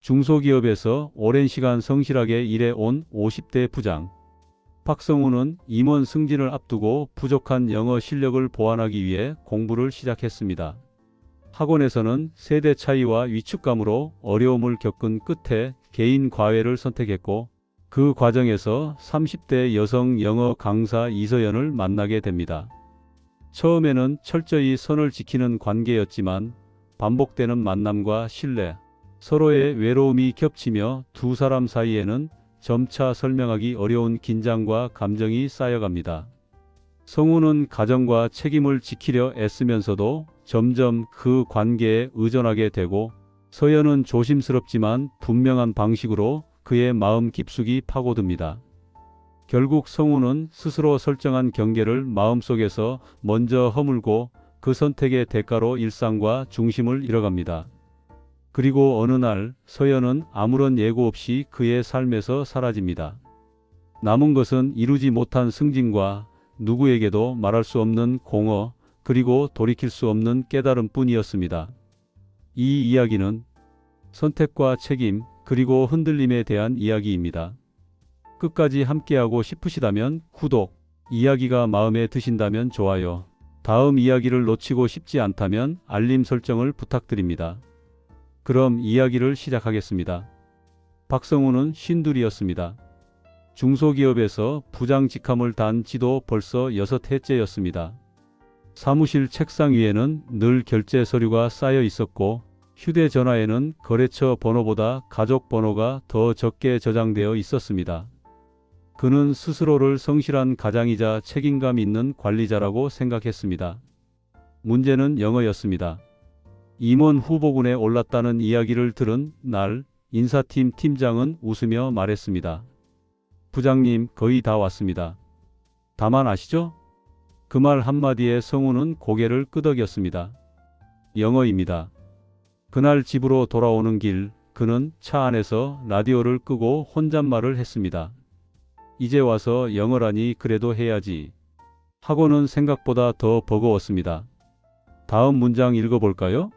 중소기업에서 오랜 시간 성실하게 일해온 50대 부장. 박성우는 임원 승진을 앞두고 부족한 영어 실력을 보완하기 위해 공부를 시작했습니다. 학원에서는 세대 차이와 위축감으로 어려움을 겪은 끝에 개인 과외를 선택했고, 그 과정에서 30대 여성 영어 강사 이서연을 만나게 됩니다. 처음에는 철저히 선을 지키는 관계였지만 반복되는 만남과 신뢰, 서로의 외로움이 겹치며 두 사람 사이에는 점차 설명하기 어려운 긴장과 감정이 쌓여갑니다. 성우는 가정과 책임을 지키려 애쓰면서도 점점 그 관계에 의존하게 되고, 서연은 조심스럽지만 분명한 방식으로 그의 마음 깊숙이 파고듭니다. 결국 성우는 스스로 설정한 경계를 마음속에서 먼저 허물고 그 선택의 대가로 일상과 중심을 잃어갑니다. 그리고 어느 날 서연은 아무런 예고 없이 그의 삶에서 사라집니다. 남은 것은 이루지 못한 승진과 누구에게도 말할 수 없는 공허, 그리고 돌이킬 수 없는 깨달음 뿐이었습니다. 이 이야기는 선택과 책임, 그리고 흔들림에 대한 이야기입니다. 끝까지 함께하고 싶으시다면 구독, 이야기가 마음에 드신다면 좋아요, 다음 이야기를 놓치고 싶지 않다면 알림 설정을 부탁드립니다. 그럼 이야기를 시작하겠습니다. 박성우는 52였습니다. 중소기업에서 부장 직함을 단 지도 벌써 6해째였습니다. 사무실 책상 위에는 늘 결제 서류가 쌓여 있었고, 휴대전화에는 거래처 번호보다 가족 번호가 더 적게 저장되어 있었습니다. 그는 스스로를 성실한 가장이자 책임감 있는 관리자라고 생각했습니다. 문제는 영어였습니다. 임원 후보군에 올랐다는 이야기를 들은 날, 인사팀 팀장은 웃으며 말했습니다. 부장님, 거의 다 왔습니다. 다만 아시죠? 그 말 한마디에 성우는 고개를 끄덕였습니다. 영어입니다. 그날 집으로 돌아오는 길, 그는 차 안에서 라디오를 끄고 혼잣말을 했습니다. 이제 와서 영어라니 그래도 해야지. 학원은 생각보다 더 버거웠습니다. 다음 문장 읽어볼까요?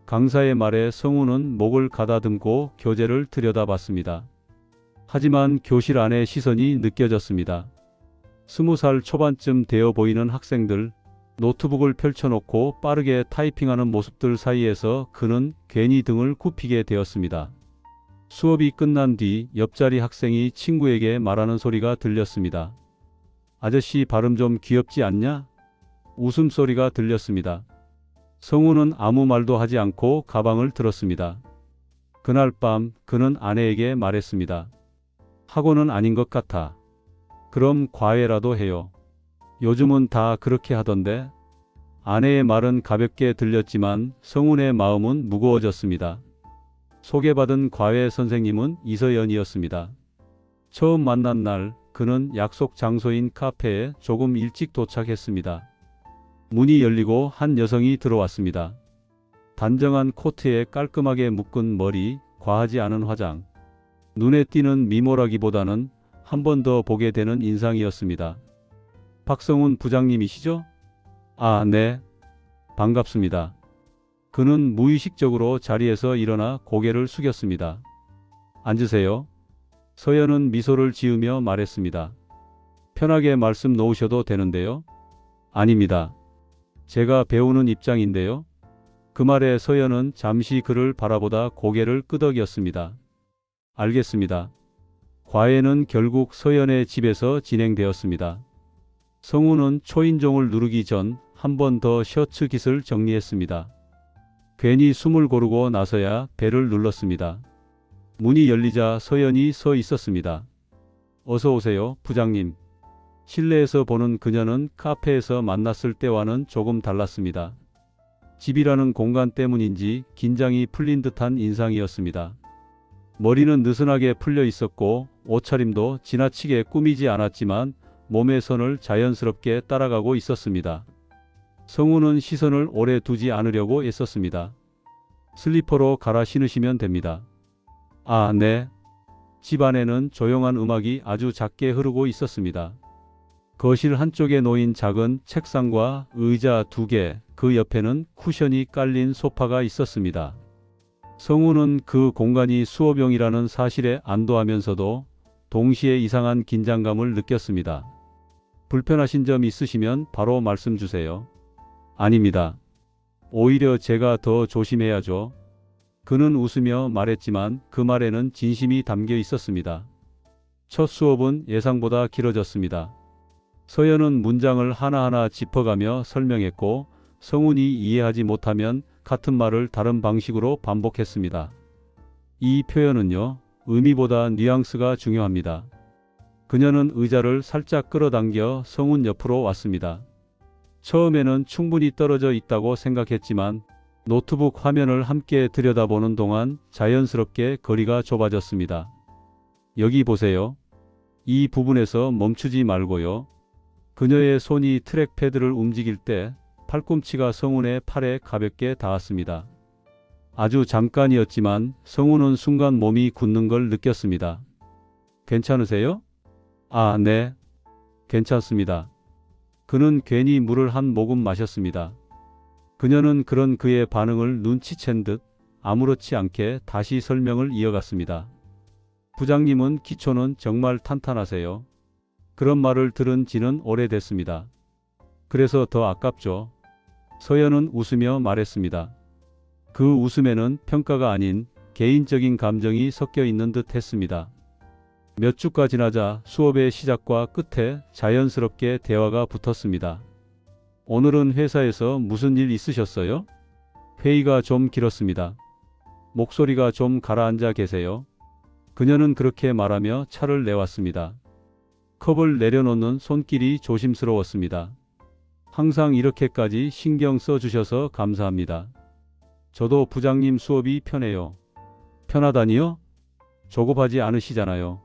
강사의 말에 성우는 목을 가다듬고 교재를 들여다봤습니다. 하지만 교실 안의 시선이 느껴졌습니다. 20살 초반쯤 되어 보이는 학생들, 노트북을 펼쳐놓고 빠르게 타이핑하는 모습들 사이에서 그는 괜히 등을 굽히게 되었습니다. 수업이 끝난 뒤 옆자리 학생이 친구에게 말하는 소리가 들렸습니다. 아저씨 발음 좀 귀엽지 않냐? 웃음소리가 들렸습니다. 성우는 아무 말도 하지 않고 가방을 들었습니다. 그날 밤 그는 아내에게 말했습니다. 학원은 아닌 것 같아. 그럼 과외라도 해요. 요즘은 다 그렇게 하던데. 아내의 말은 가볍게 들렸지만 성운의 마음은 무거워졌습니다. 소개받은 과외 선생님은 이서연이었습니다. 처음 만난 날 그는 약속 장소인 카페에 조금 일찍 도착했습니다. 문이 열리고 한 여성이 들어왔습니다. 단정한 코트에 깔끔하게 묶은 머리, 과하지 않은 화장. 눈에 띄는 미모라기보다는 한 번 더 보게 되는 인상이었습니다. 박성훈 부장님이시죠? 아, 네. 반갑습니다. 그는 무의식적으로 자리에서 일어나 고개를 숙였습니다. 앉으세요. 서연은 미소를 지으며 말했습니다. 편하게 말씀 놓으셔도 되는데요. 아닙니다. 제가 배우는 입장인데요. 그 말에 서연은 잠시 그를 바라보다 고개를 끄덕였습니다. 알겠습니다. 과외는 결국 서연의 집에서 진행되었습니다. 성우는 초인종을 누르기 전 한 번 더 셔츠 깃을 정리했습니다. 괜히 숨을 고르고 나서야 벨을 눌렀습니다. 문이 열리자 서연이 서 있었습니다. 어서 오세요, 부장님. 실내에서 보는 그녀는 카페에서 만났을 때와는 조금 달랐습니다. 집이라는 공간 때문인지 긴장이 풀린 듯한 인상이었습니다. 머리는 느슨하게 풀려 있었고 옷차림도 지나치게 꾸미지 않았지만 몸의 선을 자연스럽게 따라가고 있었습니다. 성우는 시선을 오래 두지 않으려고 애썼습니다. 슬리퍼로 갈아 신으시면 됩니다. 아, 네. 집 안에는 조용한 음악이 아주 작게 흐르고 있었습니다. 거실 한쪽에 놓인 작은 책상과 의자 2개, 그 옆에는 쿠션이 깔린 소파가 있었습니다. 성우는 그 공간이 수업용이라는 사실에 안도하면서도 동시에 이상한 긴장감을 느꼈습니다. 불편하신 점 있으시면 바로 말씀 주세요. 아닙니다. 오히려 제가 더 조심해야죠. 그는 웃으며 말했지만 그 말에는 진심이 담겨 있었습니다. 첫 수업은 예상보다 길어졌습니다. 서연은 문장을 하나하나 짚어가며 설명했고 성훈이 이해하지 못하면 같은 말을 다른 방식으로 반복했습니다. 이 표현은요, 의미보다 뉘앙스가 중요합니다. 그녀는 의자를 살짝 끌어당겨 성훈 옆으로 왔습니다. 처음에는 충분히 떨어져 있다고 생각했지만 노트북 화면을 함께 들여다보는 동안 자연스럽게 거리가 좁아졌습니다. 여기 보세요. 이 부분에서 멈추지 말고요. 그녀의 손이 트랙패드를 움직일 때 팔꿈치가 성훈의 팔에 가볍게 닿았습니다. 아주 잠깐이었지만 성훈은 순간 몸이 굳는 걸 느꼈습니다. 괜찮으세요? 아, 네. 괜찮습니다. 그는 괜히 물을 한 모금 마셨습니다. 그녀는 그런 그의 반응을 눈치챈 듯 아무렇지 않게 다시 설명을 이어갔습니다. 부장님은 기초는 정말 탄탄하세요. 그런 말을 들은 지는 오래됐습니다. 그래서 더 아깝죠. 서연은 웃으며 말했습니다. 그 웃음에는 평가가 아닌 개인적인 감정이 섞여 있는 듯 했습니다. 몇 주가 지나자 수업의 시작과 끝에 자연스럽게 대화가 붙었습니다. 오늘은 회사에서 무슨 일 있으셨어요? 회의가 좀 길었습니다. 목소리가 좀 가라앉아 계세요. 그녀는 그렇게 말하며 차를 내왔습니다. 컵을 내려놓는 손길이 조심스러웠습니다. 항상 이렇게까지 신경 써주셔서 감사합니다. 저도 부장님 수업이 편해요. 편하다니요? 조급하지 않으시잖아요.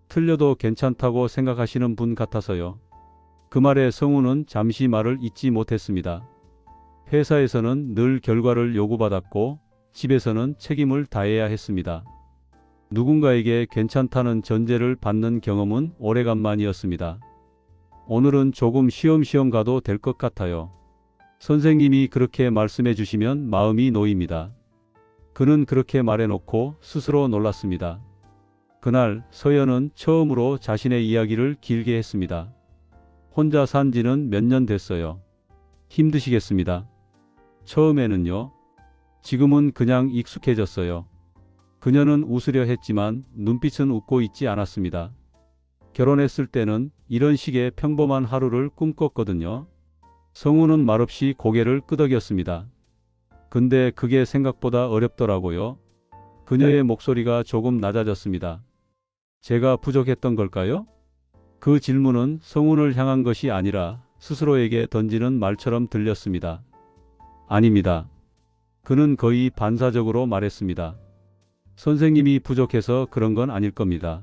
틀려도 괜찮다고 생각하시는 분 같아서요. 그 말에 성우는 잠시 말을 잇지 못했습니다. 회사에서는 늘 결과를 요구받았고 집에서는 책임을 다해야 했습니다. 누군가에게 괜찮다는 전제를 받는 경험은 오래간만이었습니다. 오늘은 조금 쉬엄쉬엄 가도 될 것 같아요. 선생님이 그렇게 말씀해 주시면 마음이 놓입니다. 그는 그렇게 말해놓고 스스로 놀랐습니다. 그날 서연은 처음으로 자신의 이야기를 길게 했습니다. 혼자 산 지는 몇 년 됐어요. 힘드시겠습니다. 처음에는요. 지금은 그냥 익숙해졌어요. 그녀는 웃으려 했지만 눈빛은 웃고 있지 않았습니다. 결혼했을 때는 이런 식의 평범한 하루를 꿈꿨거든요. 성우는 말없이 고개를 끄덕였습니다. 근데 그게 생각보다 어렵더라고요. 그녀의 목소리가 조금 낮아졌습니다. 제가 부족했던 걸까요? 그 질문은 성훈을 향한 것이 아니라 스스로에게 던지는 말처럼 들렸습니다. 아닙니다. 그는 거의 반사적으로 말했습니다. 선생님이 부족해서 그런 건 아닐 겁니다.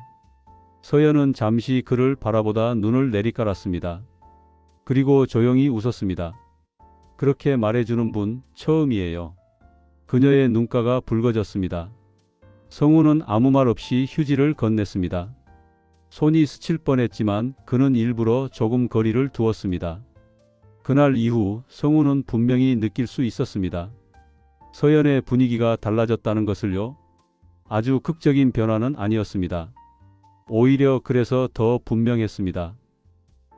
서연은 잠시 그를 바라보다 눈을 내리깔았습니다. 그리고 조용히 웃었습니다. 그렇게 말해주는 분 처음이에요. 그녀의 눈가가 붉어졌습니다. 성우는 아무 말 없이 휴지를 건넸습니다. 손이 스칠 뻔했지만 그는 일부러 조금 거리를 두었습니다. 그날 이후 성우는 분명히 느낄 수 있었습니다. 서연의 분위기가 달라졌다는 것을요. 아주 극적인 변화는 아니었습니다. 오히려 그래서 더 분명했습니다.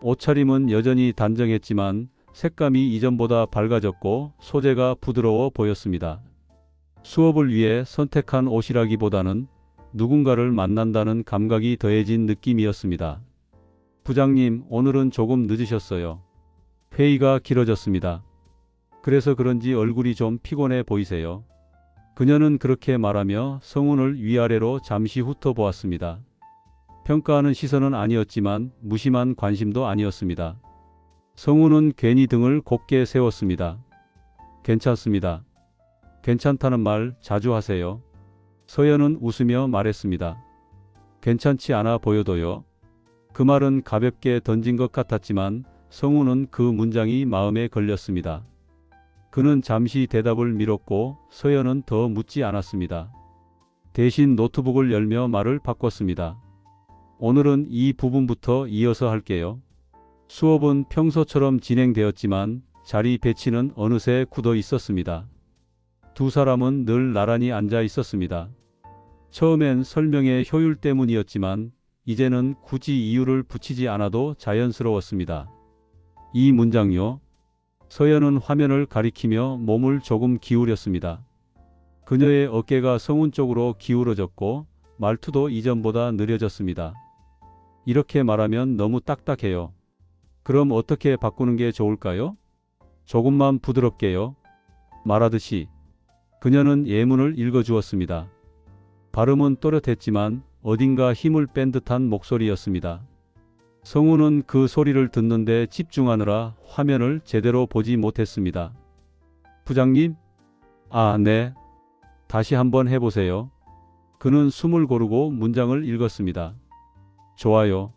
옷차림은 여전히 단정했지만 색감이 이전보다 밝아졌고 소재가 부드러워 보였습니다. 수업을 위해 선택한 옷이라기보다는 누군가를 만난다는 감각이 더해진 느낌이었습니다. 부장님, 오늘은 조금 늦으셨어요. 회의가 길어졌습니다. 그래서 그런지 얼굴이 좀 피곤해 보이세요. 그녀는 그렇게 말하며 성훈을 위아래로 잠시 훑어보았습니다. 평가하는 시선은 아니었지만 무심한 관심도 아니었습니다. 성훈은 괜히 등을 곧게 세웠습니다. 괜찮습니다. 괜찮다는 말 자주 하세요. 서연은 웃으며 말했습니다. 괜찮지 않아 보여도요. 그 말은 가볍게 던진 것 같았지만 성훈은 그 문장이 마음에 걸렸습니다. 그는 잠시 대답을 미뤘고 서연은 더 묻지 않았습니다. 대신 노트북을 열며 말을 바꿨습니다. 오늘은 이 부분부터 이어서 할게요. 수업은 평소처럼 진행되었지만 자리 배치는 어느새 굳어 있었습니다. 두 사람은 늘 나란히 앉아 있었습니다. 처음엔 설명의 효율 때문이었지만 이제는 굳이 이유를 붙이지 않아도 자연스러웠습니다. 이 문장요. 서연은 화면을 가리키며 몸을 조금 기울였습니다. 그녀의 어깨가 성운 쪽으로 기울어졌고 말투도 이전보다 느려졌습니다. 이렇게 말하면 너무 딱딱해요. 그럼 어떻게 바꾸는 게 좋을까요? 조금만 부드럽게요. 말하듯이. 그녀는 예문을 읽어주었습니다. 발음은 또렷했지만 어딘가 힘을 뺀 듯한 목소리였습니다. 성우는 그 소리를 듣는데 집중하느라 화면을 제대로 보지 못했습니다. 부장님? 아, 네. 다시 한번 해보세요. 그는 숨을 고르고 문장을 읽었습니다. 좋아요.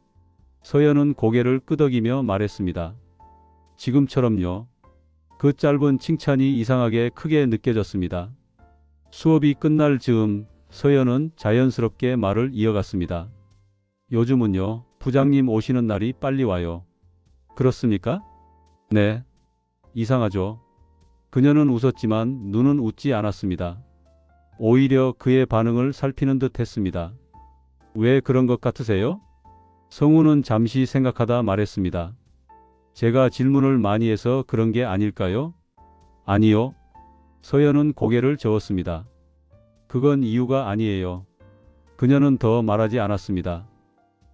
서연은 고개를 끄덕이며 말했습니다. 지금처럼요. 그 짧은 칭찬이 이상하게 크게 느껴졌습니다. 수업이 끝날 즈음 서연은 자연스럽게 말을 이어갔습니다. 요즘은요, 부장님 오시는 날이 빨리 와요. 그렇습니까? 네. 이상하죠. 그녀는 웃었지만 눈은 웃지 않았습니다. 오히려 그의 반응을 살피는 듯 했습니다. 왜 그런 것 같으세요? 성우는 잠시 생각하다 말했습니다. 제가 질문을 많이 해서 그런 게 아닐까요? 아니요. 서연은 고개를 저었습니다. 그건 이유가 아니에요. 그녀는 더 말하지 않았습니다.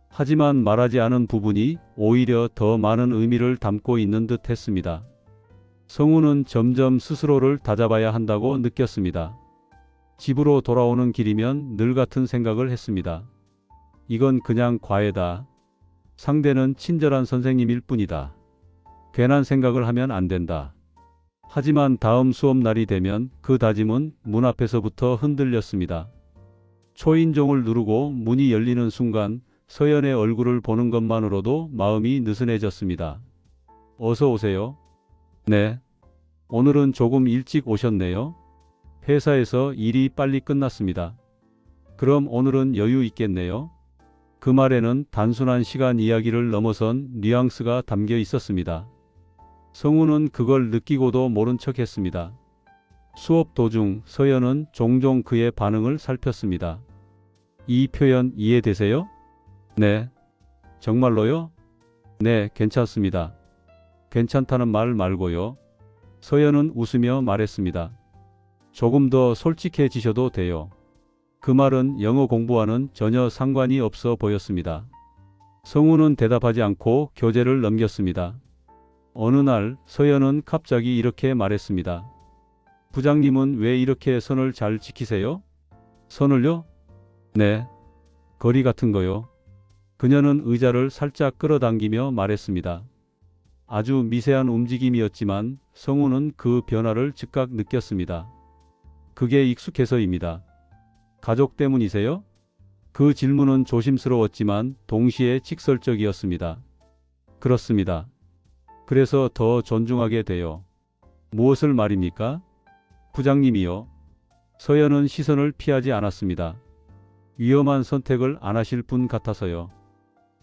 하지만 말하지 않은 부분이 오히려 더 많은 의미를 담고 있는 듯 했습니다. 성우는 점점 스스로를 다잡아야 한다고 느꼈습니다. 집으로 돌아오는 길이면 늘 같은 생각을 했습니다. 이건 그냥 과외다. 상대는 친절한 선생님일 뿐이다. 괜한 생각을 하면 안 된다. 하지만 다음 수업 날이 되면 그 다짐은 문 앞에서부터 흔들렸습니다. 초인종을 누르고 문이 열리는 순간 서연의 얼굴을 보는 것만으로도 마음이 느슨해졌습니다. 어서 오세요. 네. 오늘은 조금 일찍 오셨네요. 회사에서 일이 빨리 끝났습니다. 그럼 오늘은 여유 있겠네요. 그 말에는 단순한 시간 이야기를 넘어선 뉘앙스가 담겨 있었습니다. 성우는 그걸 느끼고도 모른 척했습니다. 수업 도중 서연은 종종 그의 반응을 살폈습니다. 이 표현 이해되세요? 네. 정말로요? 네, 괜찮습니다. 괜찮다는 말 말고요. 서연은 웃으며 말했습니다. 조금 더 솔직해지셔도 돼요. 그 말은 영어 공부와는 전혀 상관이 없어 보였습니다. 성우는 대답하지 않고 교재를 넘겼습니다. 어느 날 서연은 갑자기 이렇게 말했습니다. 부장님은 왜 이렇게 선을 잘 지키세요? 선을요? 네. 거리 같은 거요. 그녀는 의자를 살짝 끌어당기며 말했습니다. 아주 미세한 움직임이었지만 성우는 그 변화를 즉각 느꼈습니다. 그게 익숙해서입니다. 가족 때문이세요? 그 질문은 조심스러웠지만 동시에 직설적이었습니다. 그렇습니다. 그래서 더 존중하게 돼요. 무엇을 말입니까? 부장님이요. 서연은 시선을 피하지 않았습니다. 위험한 선택을 안 하실 분 같아서요.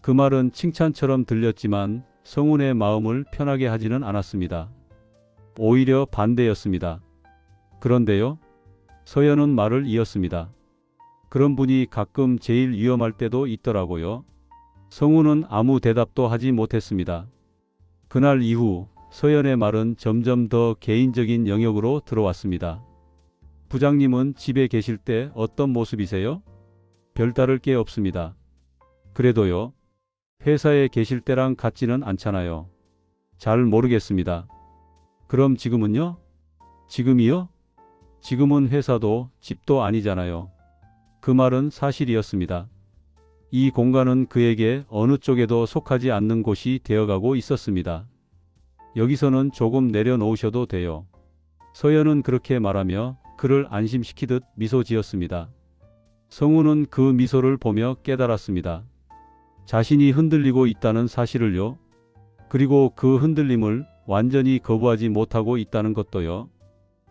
그 말은 칭찬처럼 들렸지만 성운의 마음을 편하게 하지는 않았습니다. 오히려 반대였습니다. 그런데요? 서연은 말을 이었습니다. 그런 분이 가끔 제일 위험할 때도 있더라고요. 성우는 아무 대답도 하지 못했습니다. 그날 이후 서연의 말은 점점 더 개인적인 영역으로 들어왔습니다. 부장님은 집에 계실 때 어떤 모습이세요? 별다를 게 없습니다. 그래도요. 회사에 계실 때랑 같지는 않잖아요. 잘 모르겠습니다. 그럼 지금은요? 지금이요? 지금은 회사도 집도 아니잖아요. 그 말은 사실이었습니다. 이 공간은 그에게 어느 쪽에도 속하지 않는 곳이 되어가고 있었습니다. 여기서는 조금 내려놓으셔도 돼요. 서연은 그렇게 말하며 그를 안심시키듯 미소 지었습니다. 성우는 그 미소를 보며 깨달았습니다. 자신이 흔들리고 있다는 사실을요. 그리고 그 흔들림을 완전히 거부하지 못하고 있다는 것도요.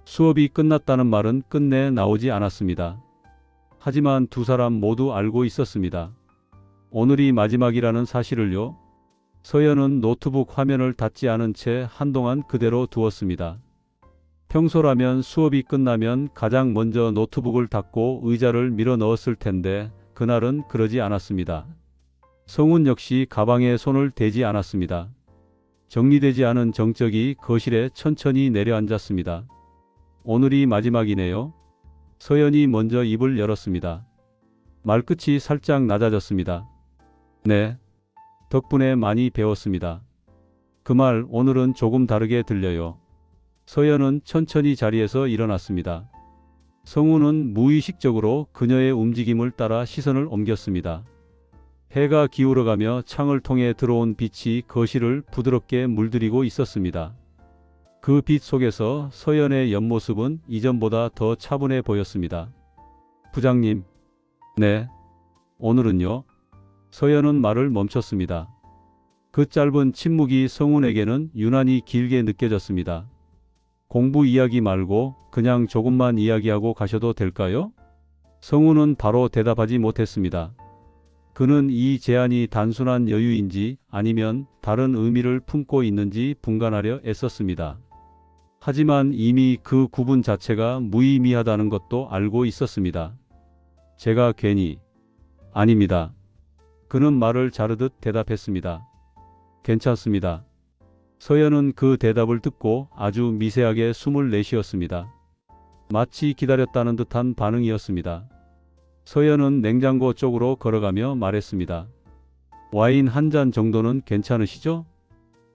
수업이 끝났다는 말은 끝내 나오지 않았습니다. 하지만 두 사람 모두 알고 있었습니다. 오늘이 마지막이라는 사실을요. 서연은 노트북 화면을 닫지 않은 채 한동안 그대로 두었습니다. 평소라면 수업이 끝나면 가장 먼저 노트북을 닫고 의자를 밀어 넣었을 텐데 그날은 그러지 않았습니다. 성훈 역시 가방에 손을 대지 않았습니다. 정리되지 않은 정적이 거실에 천천히 내려앉았습니다. 오늘이 마지막이네요. 서연이 먼저 입을 열었습니다. 말끝이 살짝 낮아졌습니다. 네. 덕분에 많이 배웠습니다. 그 말 오늘은 조금 다르게 들려요. 서연은 천천히 자리에서 일어났습니다. 성훈은 무의식적으로 그녀의 움직임을 따라 시선을 옮겼습니다. 해가 기울어가며 창을 통해 들어온 빛이 거실을 부드럽게 물들이고 있었습니다. 그 빛 속에서 서연의 옆모습은 이전보다 더 차분해 보였습니다. 부장님. 네. 오늘은요? 서연은 말을 멈췄습니다. 그 짧은 침묵이 성훈에게는 유난히 길게 느껴졌습니다. 공부 이야기 말고 그냥 조금만 이야기하고 가셔도 될까요? 성훈은 바로 대답하지 못했습니다. 그는 이 제안이 단순한 여유인지 아니면 다른 의미를 품고 있는지 분간하려 애썼습니다. 하지만 이미 그 구분 자체가 무의미하다는 것도 알고 있었습니다. 제가 괜히... 아닙니다. 그는 말을 자르듯 대답했습니다. 괜찮습니다. 서연은 그 대답을 듣고 아주 미세하게 숨을 내쉬었습니다. 마치 기다렸다는 듯한 반응이었습니다. 서연은 냉장고 쪽으로 걸어가며 말했습니다. 와인 한 잔 정도는 괜찮으시죠?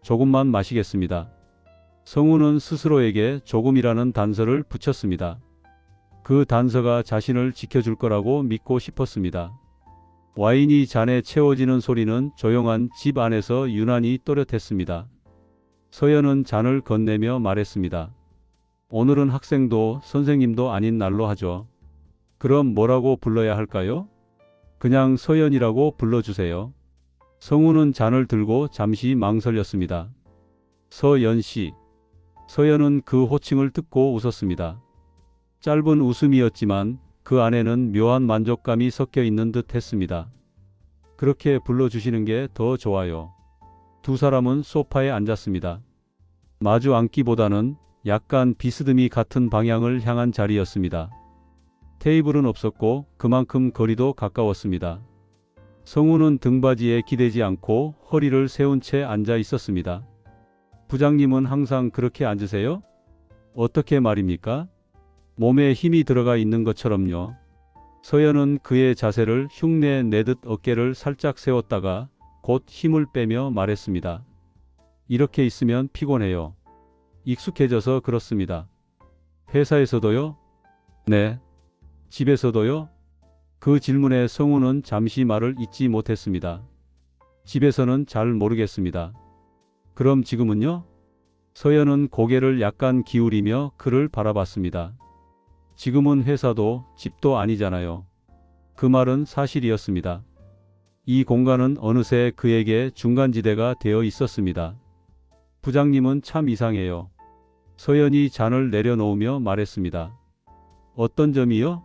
조금만 마시겠습니다. 성훈은 스스로에게 조금이라는 단서를 붙였습니다. 그 단서가 자신을 지켜줄 거라고 믿고 싶었습니다. 와인이 잔에 채워지는 소리는 조용한 집 안에서 유난히 또렷했습니다. 서연은 잔을 건네며 말했습니다. 오늘은 학생도 선생님도 아닌 날로 하죠. 그럼 뭐라고 불러야 할까요? 그냥 서연이라고 불러주세요. 성훈은 잔을 들고 잠시 망설였습니다. 서연 씨. 서연은 그 호칭을 듣고 웃었습니다. 짧은 웃음이었지만 그 안에는 묘한 만족감이 섞여 있는 듯 했습니다. 그렇게 불러주시는 게 더 좋아요. 두 사람은 소파에 앉았습니다. 마주 앉기보다는 약간 비스듬히 같은 방향을 향한 자리였습니다. 테이블은 없었고 그만큼 거리도 가까웠습니다. 성훈은 등받이에 기대지 않고 허리를 세운 채 앉아 있었습니다. 부장님은 항상 그렇게 앉으세요? 어떻게 말입니까? 몸에 힘이 들어가 있는 것처럼요. 서연은 그의 자세를 흉내 내듯 어깨를 살짝 세웠다가 곧 힘을 빼며 말했습니다. 이렇게 있으면 피곤해요. 익숙해져서 그렇습니다. 회사에서도요? 네. 집에서도요? 그 질문에 성훈은 잠시 말을 잇지 못했습니다. 집에서는 잘 모르겠습니다. 그럼 지금은요? 서연은 고개를 약간 기울이며 그를 바라봤습니다. 지금은 회사도 집도 아니잖아요. 그 말은 사실이었습니다. 이 공간은 어느새 그에게 중간지대가 되어 있었습니다. 부장님은 참 이상해요. 서연이 잔을 내려놓으며 말했습니다. 어떤 점이요?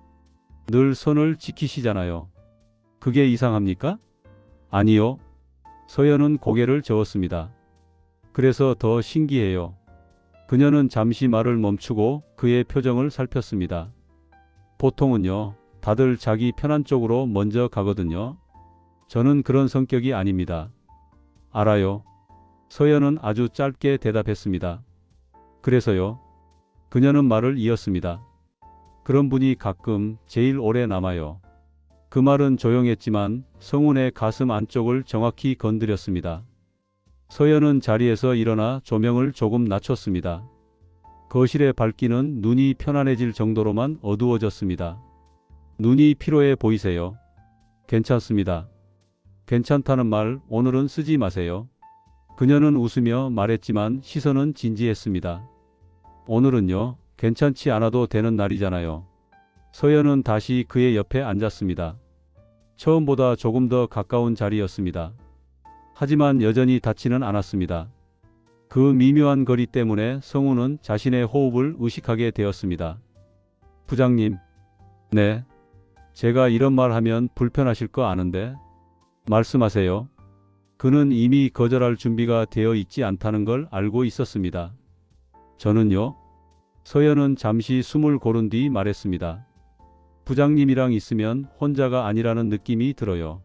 늘 선을 지키시잖아요. 그게 이상합니까? 아니요. 서연은 고개를 저었습니다. 그래서 더 신기해요. 그녀는 잠시 말을 멈추고 그의 표정을 살폈습니다. 보통은요, 다들 자기 편한 쪽으로 먼저 가거든요. 저는 그런 성격이 아닙니다. 알아요. 서연은 아주 짧게 대답했습니다. 그래서요. 그녀는 말을 이었습니다. 그런 분이 가끔 제일 오래 남아요. 그 말은 조용했지만 성훈의 가슴 안쪽을 정확히 건드렸습니다. 서연은 자리에서 일어나 조명을 조금 낮췄습니다. 거실의 밝기는 눈이 편안해질 정도로만 어두워졌습니다. 눈이 피로해 보이세요? 괜찮습니다. 괜찮다는 말 오늘은 쓰지 마세요. 그녀는 웃으며 말했지만 시선은 진지했습니다. 오늘은요, 괜찮지 않아도 되는 날이잖아요. 서연은 다시 그의 옆에 앉았습니다. 처음보다 조금 더 가까운 자리였습니다. 하지만 여전히 닿지는 않았습니다. 그 미묘한 거리 때문에 성훈은 자신의 호흡을 의식하게 되었습니다. 부장님. 네. 제가 이런 말 하면 불편하실 거 아는데. 말씀하세요. 그는 이미 거절할 준비가 되어 있지 않다는 걸 알고 있었습니다. 저는요. 서연은 잠시 숨을 고른 뒤 말했습니다. 부장님이랑 있으면 혼자가 아니라는 느낌이 들어요.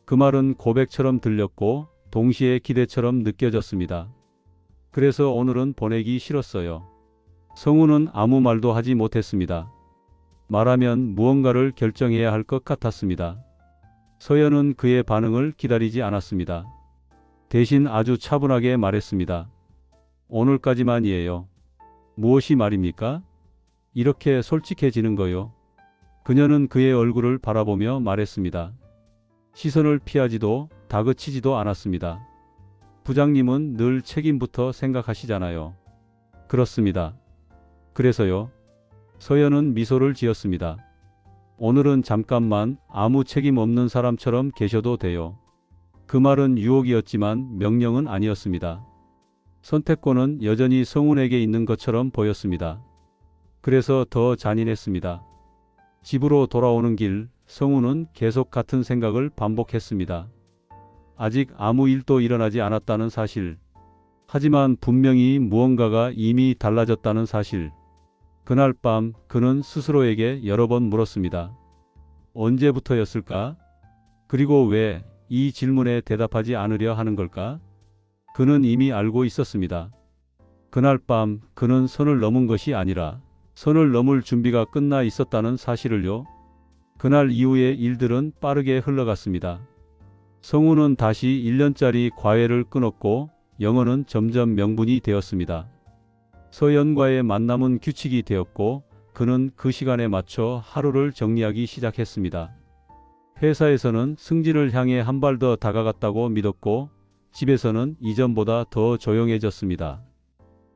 그 말은 고백처럼 들렸고 동시에 기대처럼 느껴졌습니다. 그래서 오늘은 보내기 싫었어요. 성우는 아무 말도 하지 못했습니다. 말하면 무언가를 결정해야 할 것 같았습니다. 서연은 그의 반응을 기다리지 않았습니다. 대신 아주 차분하게 말했습니다. 오늘까지만이에요. 무엇이 말입니까? 이렇게 솔직해지는 거요. 그녀는 그의 얼굴을 바라보며 말했습니다. 시선을 피하지도 다그치지도 않았습니다. 부장님은 늘 책임부터 생각하시잖아요. 그렇습니다. 그래서요. 서연은 미소를 지었습니다. 오늘은 잠깐만 아무 책임 없는 사람처럼 계셔도 돼요. 그 말은 유혹이었지만 명령은 아니었습니다. 선택권은 여전히 성운에게 있는 것처럼 보였습니다. 그래서 더 잔인했습니다. 집으로 돌아오는 길, 성운은 계속 같은 생각을 반복했습니다. 아직 아무 일도 일어나지 않았다는 사실. 하지만 분명히 무언가가 이미 달라졌다는 사실. 그날 밤 그는 스스로에게 여러 번 물었습니다. 언제부터였을까? 그리고 왜 이 질문에 대답하지 않으려 하는 걸까? 그는 이미 알고 있었습니다. 그날 밤 그는 선을 넘은 것이 아니라 선을 넘을 준비가 끝나 있었다는 사실을요. 그날 이후의 일들은 빠르게 흘러갔습니다. 성우는 다시 1년짜리 과외를 끊었고 영어는 점점 명분이 되었습니다. 서연과의 만남은 규칙이 되었고 그는 그 시간에 맞춰 하루를 정리하기 시작했습니다. 회사에서는 승진을 향해 한 발 더 다가갔다고 믿었고 집에서는 이전보다 더 조용해졌습니다.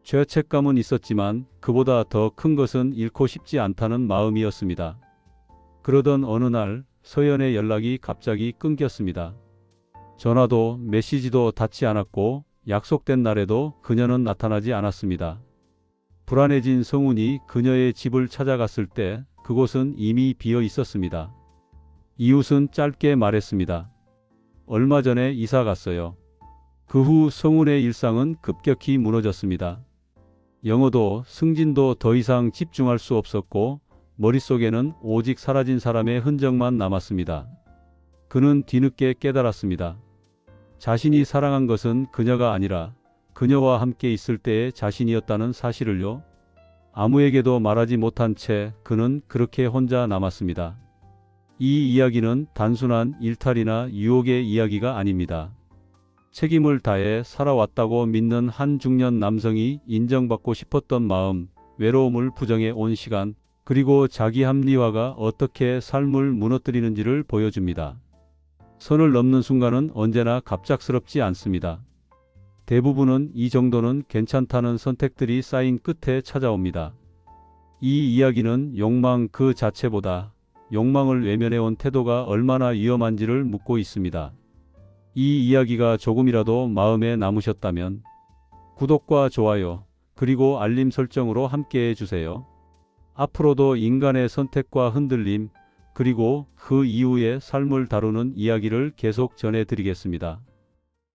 죄책감은 있었지만 그보다 더 큰 것은 잃고 싶지 않다는 마음이었습니다. 그러던 어느 날 서연의 연락이 갑자기 끊겼습니다. 전화도 메시지도 닿지 않았고 약속된 날에도 그녀는 나타나지 않았습니다. 불안해진 성운이 그녀의 집을 찾아갔을 때 그곳은 이미 비어 있었습니다. 이웃은 짧게 말했습니다. 얼마 전에 이사 갔어요. 그 후 성운의 일상은 급격히 무너졌습니다. 영어도 승진도 더 이상 집중할 수 없었고 머릿속에는 오직 사라진 사람의 흔적만 남았습니다. 그는 뒤늦게 깨달았습니다. 자신이 사랑한 것은 그녀가 아니라 그녀와 함께 있을 때의 자신이었다는 사실을요. 아무에게도 말하지 못한 채 그는 그렇게 혼자 남았습니다. 이 이야기는 단순한 일탈이나 유혹의 이야기가 아닙니다. 책임을 다해 살아왔다고 믿는 한 중년 남성이 인정받고 싶었던 마음, 외로움을 부정해 온 시간, 그리고 자기 합리화가 어떻게 삶을 무너뜨리는지를 보여줍니다. 선을 넘는 순간은 언제나 갑작스럽지 않습니다. 대부분은 이 정도는 괜찮다는 선택들이 쌓인 끝에 찾아옵니다. 이 이야기는 욕망 그 자체보다 욕망을 외면해온 태도가 얼마나 위험한지를 묻고 있습니다. 이 이야기가 조금이라도 마음에 남으셨다면 구독과 좋아요 그리고 알림 설정으로 함께해 주세요. 앞으로도 인간의 선택과 흔들림 그리고 그 이후의 삶을 다루는 이야기를 계속 전해드리겠습니다.